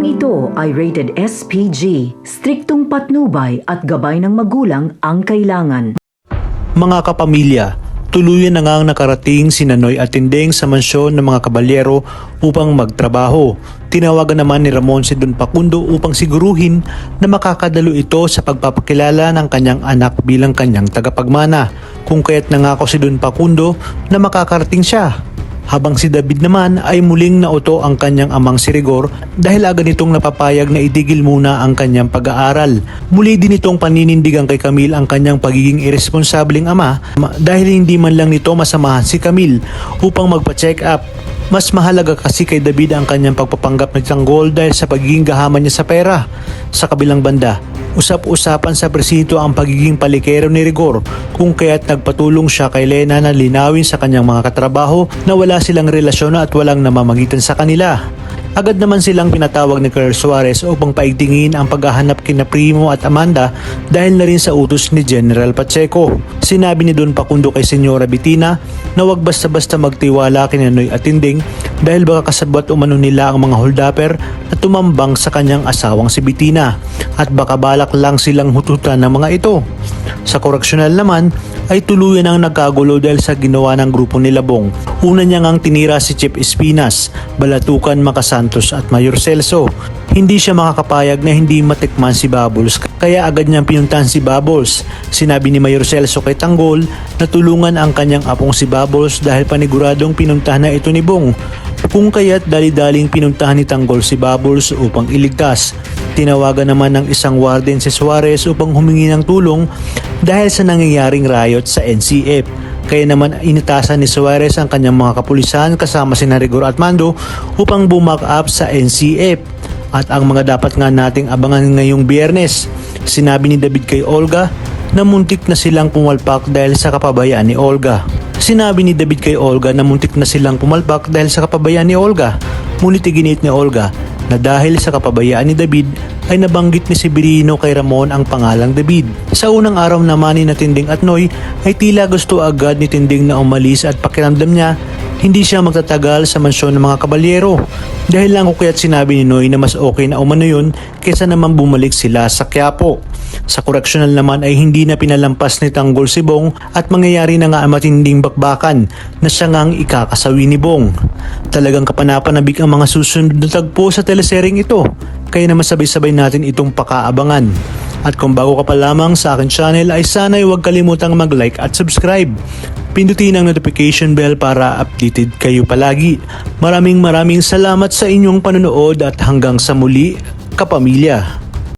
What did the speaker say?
Paksang ito ay rated SPG, striktong patnubay at gabay ng magulang ang kailangan. Mga kapamilya, tuluyan na ngang nakarating si Nanoy at Tinding sa mansyon ng mga kabalyero upang magtrabaho. Tinawagan naman ni Ramon si Don Facundo upang siguruhin na makakadalo ito sa pagpapakilala ng kanyang anak bilang kanyang tagapagmana. Kung kaya't nangako si Don Facundo na makakarating siya. Habang si David naman ay muling nauto ang kanyang amang si Rigor dahil agad nitong napapayag na itigil muna ang kanyang pag-aaral. Muli din itong paninindigan kay Camille ang kanyang pagiging irresponsableng ama dahil hindi man lang nito masamahan si Camille upang magpa-check up. Mas mahalaga kasi kay David ang kanyang pagpapanggap ng tanggol dahil sa pagiging gahaman niya sa pera. Sa kabilang banda, usap-usapan sa presinto ang pagiging palikero ni Rigor kung kaya't nagpatulong siya kay Lena na linawin sa kanyang mga katrabaho na wala silang relasyon at walang namamagitan sa kanila. Agad naman silang pinatawag ni Colonel Suarez upang paigtingin ang paghahanap kina Primo at Amanda dahil na rin sa utos ni General Pacheco. Sinabi ni Don Facundo kay Senyora Bettina na wag basta-basta magtiwala kay Nanoy at Tinding dahil baka kasabwat umano nila ang mga holdapper na tumambang sa kanyang asawang si Bettina at baka balak lang silang hututan ng mga ito. Sa koreksyonal naman ay tuluyan ang nagkagulo dahil sa ginawa ng grupo ni Labong. Una niya ngang tinira si Chip Espinas, Balatukan, Makasantos at Mayor Celso. Hindi siya makakapayag na hindi matikman si Bubbles kaya agad niyang pinuntahan si Bubbles. Sinabi ni Mayor Celso kay Tanggol na tulungan ang kanyang apong si Bubbles dahil paniguradong pinuntahan na ito ni Bong. Kung kaya't dali-daling pinuntahan ni Tanggol si Bubbles upang iligtas. Tinawagan naman ng isang warden si Suarez upang humingi ng tulong dahil sa nangyayaring riot sa NCF. Kaya naman initasan ni Suarez ang kanyang mga kapulisan kasama si Rigor at Mando upang bumak up sa NCF. At ang mga dapat nga nating abangan ngayong Biyernes, sinabi ni David kay Olga na muntik na silang pumalpak dahil sa kapabayaan ni Olga. Sinabi ni David kay Olga na muntik na silang pumalpak dahil sa kapabayaan ni Olga. Ngunit iginit ni Olga na dahil sa kapabayaan ni David ay nabanggit ni Severino kay Ramon ang pangalang David. Sa unang araw naman ni Tinding at Noy ay tila gusto agad ni Tinding na umalis at pakiramdam niya hindi siya magtatagal sa mansyon ng mga kabalyero. Dahil lang kaya't sinabi ni Noy na mas okay na umano yun kaysa naman bumalik sila sa Quiapo. Sa koreksyonal naman ay hindi na pinalampas ni Tanggol si Bong at mangyayari na nga ang matinding bakbakan na siya ngang ikakasawi ni Bong. Talagang kapanapanabik ang mga susunod na tagpo sa teleseryeng ito, kaya naman sabay-sabay natin itong pakaabangan. At kung bago ka pa lamang sa akin channel ay sana'y huwag kalimutang mag-like at subscribe. Pindutin ang notification bell para updated kayo palagi. Maraming salamat sa inyong panonood at hanggang sa muli, kapamilya.